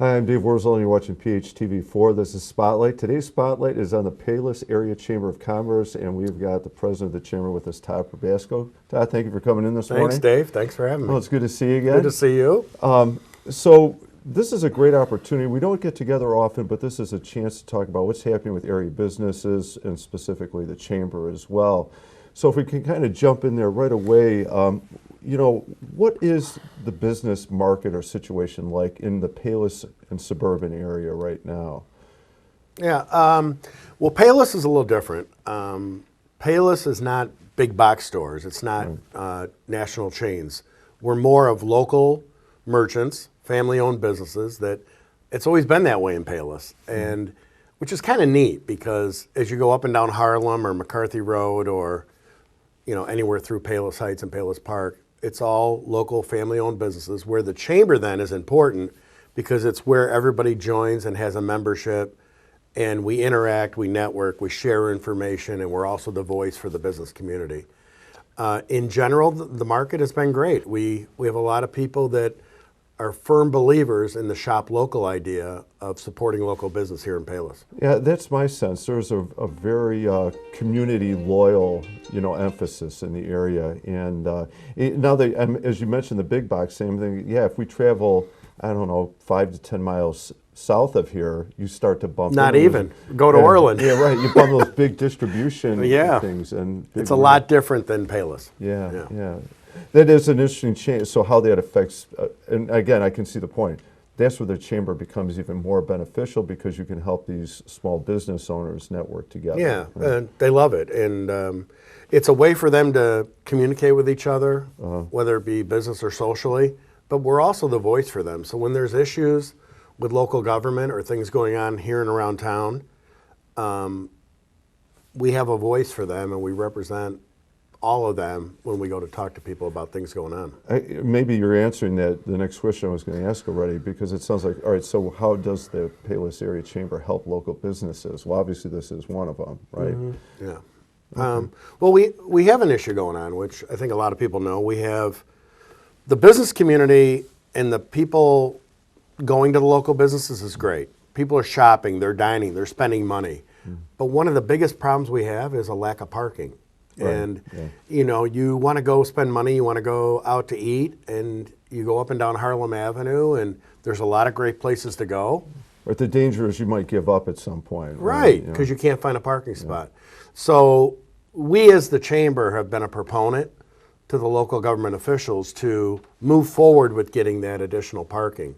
Hi, I'm Dave Wurzel, and you're watching PHTV4. This is Spotlight. Today's Spotlight is on the Palos Area Chamber of Commerce, and we've got the president of the chamber with us, Todd Probasco. Todd, thank you for coming in this morning. Thanks, Dave. Thanks for having me. Well, it's good to see you again. Good to see you. So this is a great opportunity. We don't get together often, but this is a chance to talk about what's happening with area businesses and specifically the chamber as well. So if we can kind of jump in there right away, what is the business market or situation like in the Palos and suburban area right now? Yeah, well, Palos is a little different. Palos is not big box stores. It's not national chains. We're more of local merchants, family-owned businesses. That it's always been that way in Palos, and which is kind of neat because as you go up and down Harlem or McCarthy Road or anywhere through Palos Heights and Palos Park, it's all local family-owned businesses, where the chamber then is important because it's where everybody joins and has a membership, and we interact, we network, we share information, and we're also the voice for the business community. In general, the market has been great. We have a lot of people that are firm believers in the shop local idea of supporting local business here in Palos. Yeah, that's my sense. There's a very community loyal, emphasis in the area. And now that, as you mentioned, the big box, same thing. Yeah, if we travel, 5 to 10 miles south of here, you start to bump. Not even. Go to Orland. Yeah, right. You bump those big distribution things. And it's a lot different than Palos. Yeah. That is an interesting change. So how that affects, and again, I can see the point. That's where the chamber becomes even more beneficial because you can help these small business owners network together. Yeah, right? They love it. And it's a way for them to communicate with each other, whether it be business or socially, but we're also the voice for them. So when there's issues with local government or things going on here and around town, we have a voice for them and we represent all of them when we go to talk to people about things going on. Maybe you're answering the next question I was going to ask already, because it sounds like, all right, so how does the Palos Area Chamber help local businesses? Well, obviously this is one of them, right? Mm-hmm. Yeah. Okay. Well, we have an issue going on, which I think a lot of people know. We have the business community and the people going to the local businesses is great. People are shopping, they're dining, they're spending money. But one of the biggest problems we have is a lack of parking. Right. And, you want to go spend money, you want to go out to eat, and you go up and down Harlem Avenue, and there's a lot of great places to go. But the danger is you might give up at some point. Right, because you can't find a parking spot. So we as the chamber have been a proponent to the local government officials to move forward with getting that additional parking.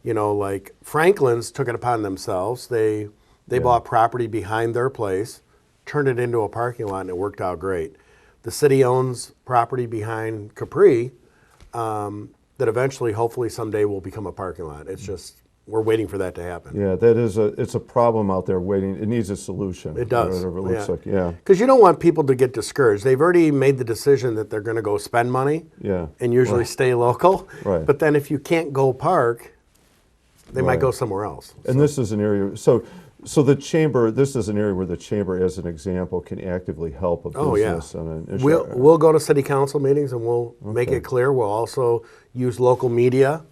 Like Franklin's took it upon themselves. They bought property behind their place, turned it into a parking lot, and it worked out great. The city owns property behind Capri that eventually, hopefully someday will become a parking lot. It's just, we're waiting for that to happen. Yeah, it's a problem out there waiting. It needs a solution. It does. Whatever it looks like, yeah. Because you don't want people to get discouraged. They've already made the decision that they're going to go spend money and usually stay local. Right. But then if you can't go park, they might go somewhere else. And this is an area, so the chamber, this is an area where the chamber, as an example, can actively help a business on an issue. We'll go to city council meetings and we'll make it clear. We'll also use local media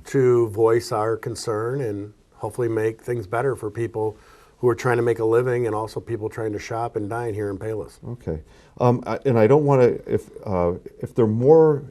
to voice our concern and hopefully make things better for people who are trying to make a living and also people trying to shop and dine here in Palos. Okay. And I don't want to, if there are more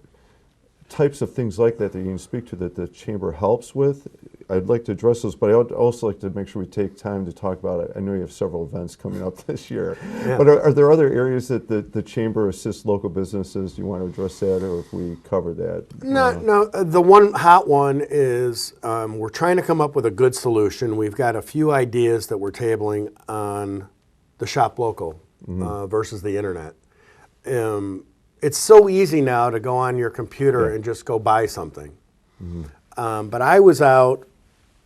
types of things like that you can speak to that the chamber helps with, I'd like to address those, but I would also like to make sure we take time to talk about it. I know you have several events coming up this year, but are there other areas that the chamber assists local businesses? Do you want to address that, or if we cover that? No. The one hot one is we're trying to come up with a good solution. We've got a few ideas that we're tabling on the shop local versus the internet. It's so easy now to go on your computer and just go buy something. But I was out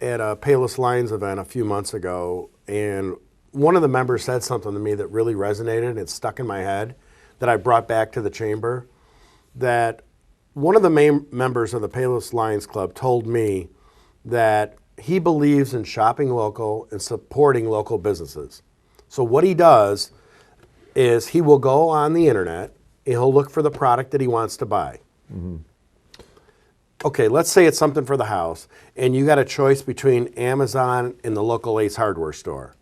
at a Palos Lions event a few months ago, and one of the members said something to me that really resonated, and it stuck in my head, that I brought back to the chamber, that one of the main members of the Palos Lions Club told me that he believes in shopping local and supporting local businesses. So what he does is he will go on the internet and he'll look for the product that he wants to buy. okay, let's say it's something for the house, and you got a choice between Amazon and the local Ace Hardware store.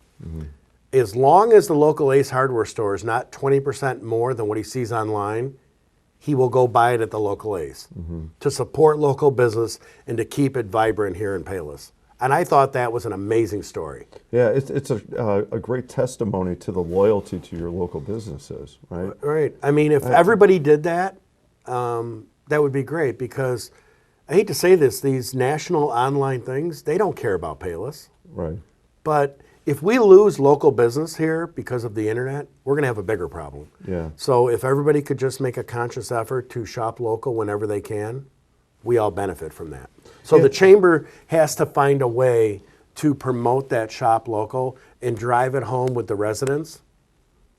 As long as the local Ace Hardware store is not 20% more than what he sees online, he will go buy it at the local Ace to support local business and to keep it vibrant here in Palos. And I thought that was an amazing story. Yeah, it's a great testimony to the loyalty to your local businesses, right? Right. I mean, if everybody did that, that would be great, because I hate to say this, these national online things, they don't care about Palos. Right. But if we lose local business here because of the internet, we're going to have a bigger problem. Yeah. So if everybody could just make a conscious effort to shop local whenever they can, we all benefit from that. So the chamber has to find a way to promote that shop local and drive it home with the residents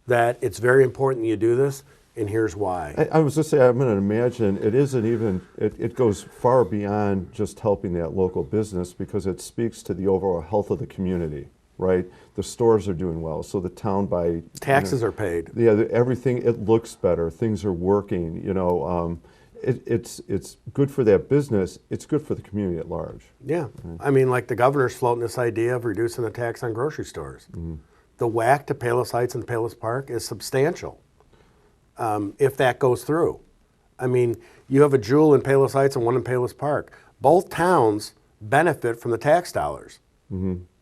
that it's very important you do this, and here's why. I was just saying, I'm going to imagine it isn't even, it goes far beyond just helping that local business, because it speaks to the overall health of the community, right? The stores are doing well, so the town by... Taxes are paid. Yeah, everything, it looks better, things are working, it's good for that business, it's good for the community at large. Yeah. I mean, like the governor's floating this idea of reducing the tax on grocery stores. The whack to Palos Heights and Palos Park is substantial if that goes through. I mean, you have a Jewel in Palos Heights and one in Palos Park. Both towns benefit from the tax dollars.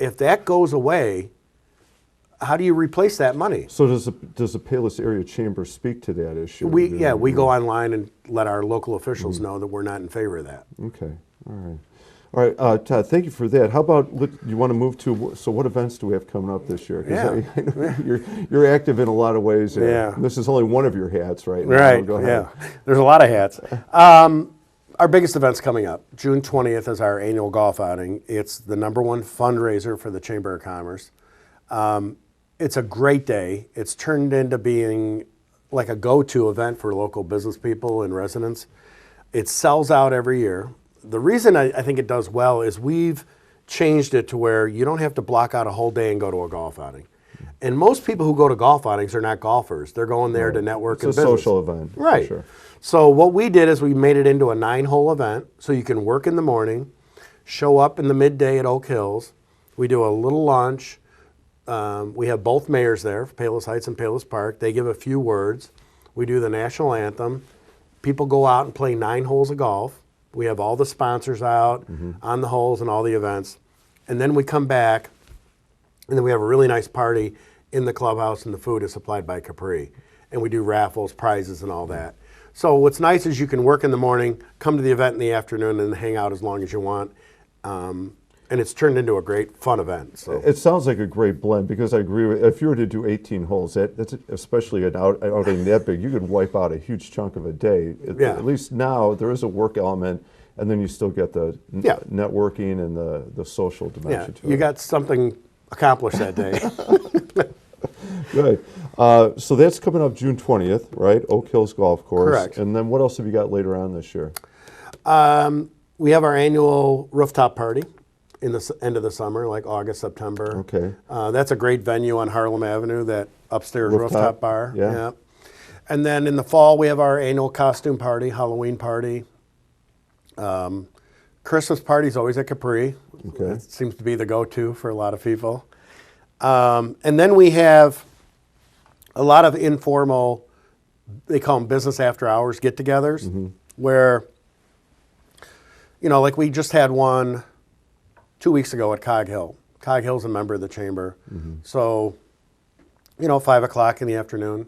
If that goes away, how do you replace that money? So does the Palos Area Chamber speak to that issue? We go online and let our local officials know that we're not in favor of that. Okay, all right, Todd, thank you for that. How about, you want to move to, so what events do we have coming up this year? 'Cause I know you're active in a lot of ways. Yeah. This is only one of your hats right now. Right, Go ahead. yeah. There's a lot of hats. Our biggest event's coming up. June 20th is our annual golf outing. It's the #1 fundraiser for the Chamber of Commerce. It's a great day. It's turned into being like a go-to event for local business people and residents. It sells out every year. The reason I think it does well is we've changed it to where you don't have to block out a whole day and go to a golf outing. And most people who go to golf outings are not golfers. They're going there to network and It's a business. social event. for Right. sure. So what we did is we made it into a 9-hole event, so you can work in the morning, show up in the midday at Oak Hills. We do a little lunch. We have both mayors there, Palos Heights and Palos Park. They give a few words. We do the national anthem. People go out and play 9 holes of golf. We have all the sponsors out on the holes and all the events. And then we come back, and then we have a really nice party in the clubhouse, and the food is supplied by Capri. And we do raffles, prizes, and all that. So what's nice is you can work in the morning, come to the event in the afternoon, and hang out as long as you want. And it's turned into a great, fun event. So It sounds like a great blend, because I agree with, if you were to do 18 holes, that's especially an outing that big, you could wipe out a huge chunk of a day. Yeah. At least now there is a work element, and then you still get the networking and the social dimension to it. you got something accomplished that day. Good. So that's coming up June 20th, right? Oak Hills Golf Course. Correct. And then what else have you got later on this year? We have our annual rooftop party in the end of the summer, like August, September. Okay. That's a great venue on Harlem Avenue, that upstairs rooftop bar. Yeah. And then in the fall, we have our annual costume party, Halloween party. Christmas party is always at Capri. Okay. It seems to be the go-to for a lot of people. And then we have a lot of informal, they call them business after hours get-togethers, where, like we just had one 2 weeks ago at Cog Hill. Cog Hill's a member of the chamber. So, 5 o'clock in the afternoon,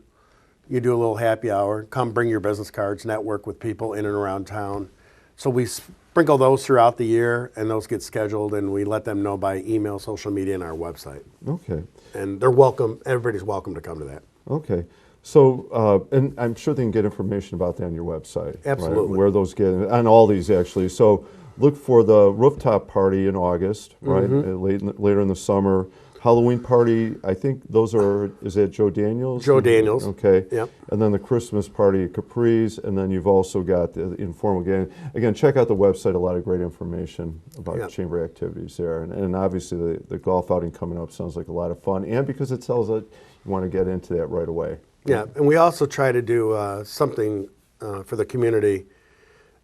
you do a little happy hour, come bring your business cards, network with people in and around town. So we sprinkle those throughout the year, and those get scheduled, and we let them know by email, social media, and our website. Okay. And they're welcome, everybody's welcome to come to that. Okay. So, and I'm sure they can get information about that on your website. Absolutely. Right? Where those get, on all these actually. So look for the rooftop party in August, right? Later in the summer. Halloween party, I think those are, is that Joe Daniels? Joe Daniels. Okay. Yep. And then the Christmas party at Capri's, and then you've also got the informal game. Again, check out the website, a lot of great information about chamber activities there. And obviously the golf outing coming up sounds like a lot of fun, and because it tells that you want to get into that right away. Yeah, and we also try to do something for the community.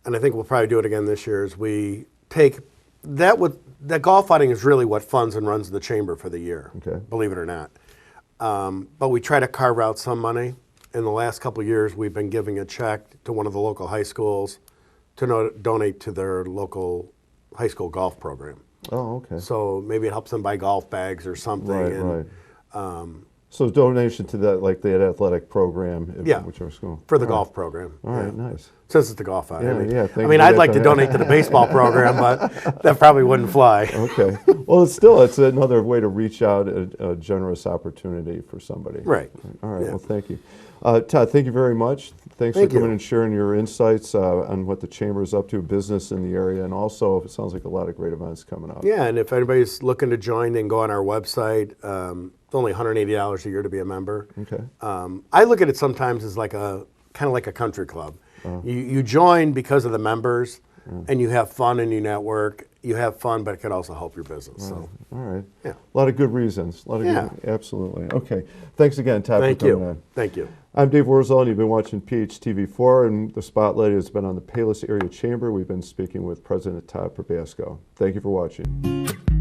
and I think we'll probably do it again this year, is we take that golf outing is really what funds and runs the chamber for the year, Okay. believe it or not. But we try to carve out some money. In the last couple of years, we've been giving a check to one of the local high schools to donate to their local high school golf program. Oh, okay. So maybe it helps them buy golf bags or something. Right, and, right. So donation to that, like the athletic program in Yeah. whichever school. For the All right. golf program. All right, Yeah. nice. Since it's the golf outing. Yeah, I mean, yeah, I thank mean you. I'd like to donate to the baseball program, but that probably wouldn't fly. Okay. Well, it's another way to reach out, a generous opportunity for somebody. Right. All right. Yeah. Well, thank you. Todd, thank you very much. Thanks Thank for coming you. and sharing your insights on what the chamber is up to, business in the area, and also it sounds like a lot of great events coming up. Yeah, and if anybody's looking to join, they can go on our website. It's only $180 a year to be a member. Okay. I look at it sometimes as like kind of like a country club. You join because of the members, and you have fun and you network. You have fun, but it can also help your business. So, All right. Yeah. A lot of good reasons. A lot of good, absolutely. Okay. Thanks again, Todd, thank for coming you. on. Thank you. I'm Dave Wurzel, and you've been watching PHTV4, and the spotlight has been on the Palos Area Chamber. We've been speaking with President Todd Probasco. Thank you for watching.